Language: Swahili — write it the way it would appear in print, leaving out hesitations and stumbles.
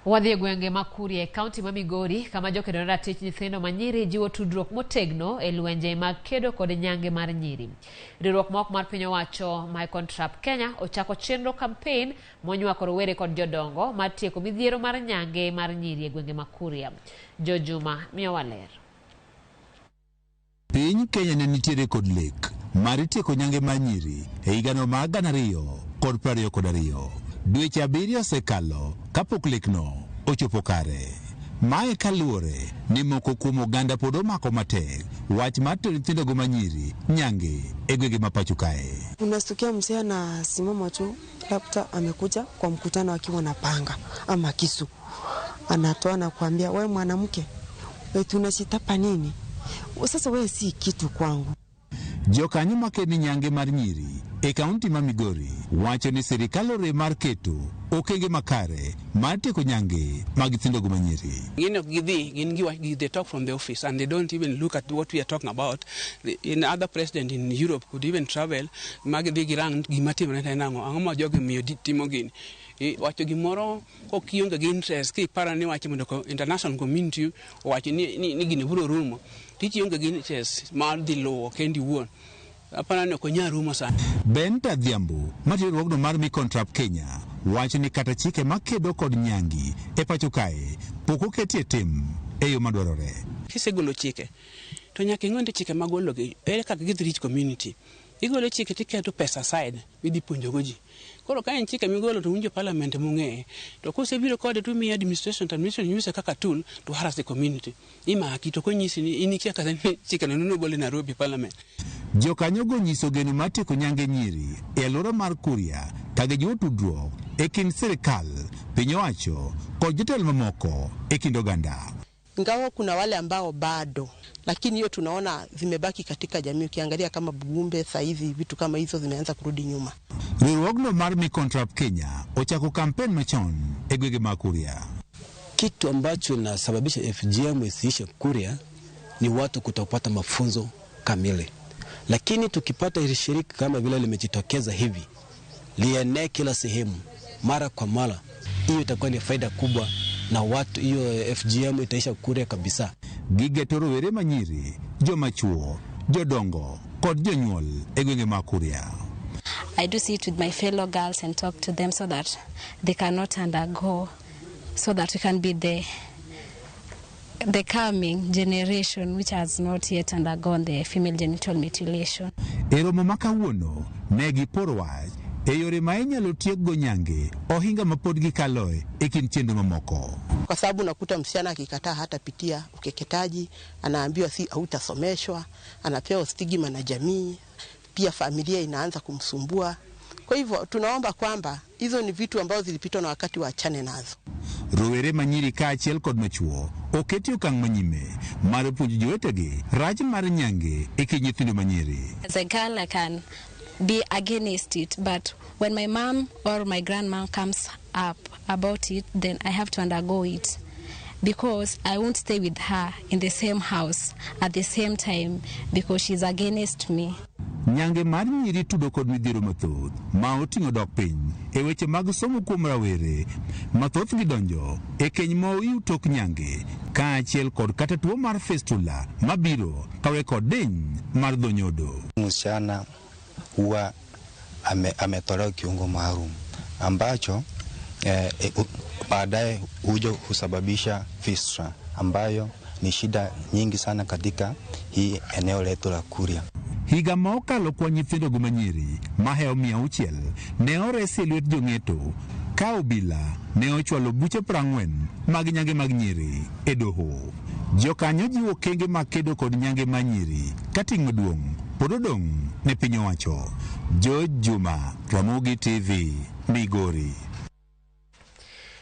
Wadhi gwenge Makurie, kaunti ma Migori, kama jokedo ratich nyithindo ma nyiri jiwo tudruok motegno e lwenje mag kedo kod nyange mar nyiri. Riwruok moko mar piny owacho My Contract Kenya ochako chenro campaign monywako rowere kod jodongo mar tieko midhiero mar nyange mar nyiri e gwenge Makurie. Jojuma miyo waler. Piny Kenya ne nitiere kod lek mar tieko nyange mar nyiri e higano mag 2022. Dweche 7 osekalo kapok lekno ochopo kare. Mae kaluwore ni moko kuom oganda pod omako matek wach mar tero nyithindogo ma nyiri nyange e gwenge ma pacho kae. Unastukia mzee na simama tu, labda amekuja kwa mkutano akiwa na panga ama kisu. Anatoa na kuambia, wewe mwanamke, wewe tunashitapa nini? Sasa wewe si kitu kwangu. Jokanyo makeni nyange mar nyiri e kaunti ma Migori wacho ni sirikal ore mar keto okenge makare mar tieko nyange mag nyithindogo ma nyiri. They talk from the office and they don't even look at what we are talking about. In other president in Europe could even travel magidhi girang gimatimore nango ang'o joge miyo timo gini. Wacho gimoro okionge gi interest ki para ni wacho mondo international community wacho ni gini biro rumo tichionge gi interest mar dhi luwo kendi wuon. Apana ne konya rumo sana. Ben Tadhiambo matiruogno mar My Contract Kenya wacho ni kata chike makedo kod nyangi e pacho kae pok oketie tim e yo madwarore. Kisegolo chike to nyaka ing'onde chike magolo gi ere kaka gidhi rich community. Igolo chike tiketo pesa side midhi puonjogo ji. Koro ka en chike migolo to winjo parliament mung'e to kosebiro kode to mi administration use kaka tool to harass the community. Imaki to konyisi ni inikia kata chike no gole Nairobi parliament. Jokanyo go nyiso geno mar tieko nyange nyiri e alwora mar Kuria kage jiwo tudruok e kind sirikal, piny owacho kod jotelo mamoko e kind oganda. Ingawa kuna wale ambao bado, lakini hiyo tunaona zimebaki katika jamii. Ukiangalia kama Bugumbe sasa hivi vitu kama hizo zimeanza kurudi nyuma. Riwruogno mar My Contract Kenya ochako kampeni machon e gwenge ma Kuria. Kitu ambacho nasababisha FGM isiishe Kuria ni watu kutopata mafunzo kamili. Lakini tukipata hili shirika kama vile limejitokeza hivi, lienee kila sehemu mara kwa mara, hiyo itakuwa ni faida kubwa na watu hiyo FGM itaisha Kuria kabisa. Gigeto rowere ma nyiri, joma chuo, jodongo kod jonyuol e gwenge ma Kuria. I do sit with my fellow girls and talk to them so that they cannot undergo, so that we can be the coming generation which has not yet undergone the female genital mutilation. Eromo makawuono negi poro wach e yore ma inyalo tiekgo nyange ohinga mapod gikaloe e kind chenro mamoko. Kwa sababu nakuta msichana akikataa hata pitia ukeketaji, anaambiwa si hautasomeshwa, anapewa stigma na jamii, pia familia inaanza kumsumbua. Kwa hivyo tunaomba kwamba hizo ni vitu ambazo zilipitwa na wakati waachane nazo. Rowere ma nyiri kaachiel kod machuo oketi okang' manyime mar puonjo jowetegi rach mar nyange e kind nyithindo ma nyiri. As a girl, I can be against it, but when my mom or my grandma comes up about it, then I have to undergo it, because I won't stay with her in the same house at the same time because she's against me. Nyange mar nyiri tudo kod midhiero mathoth ma oting'o dok piny e weche mag somo kuom rawere mathoth gidonjo e keny ma oiw tok nyange kaachiel kod kata tuo mar fistula mabiro kawe kod diny mar dho nyodo. Msichana huwa ametolewa kiungo maalum ambacho baadaye huja husababisha fistula ambayo ni shida nyingi sana katika hii eneo letu la Kuria. Higa ma okalo kwa nyithindogo ma nyiri maheo 600 ne oresi lwet jong'eto ka obila ne ochwalo buche 40 mag nyange mag nyiri e doho. Jokanyo jiwo kenge mag kedo kod nyange ma nyiri kating' maduong' pod odong' ne piny owacho. Jojuma, Ramogi TV, Migori.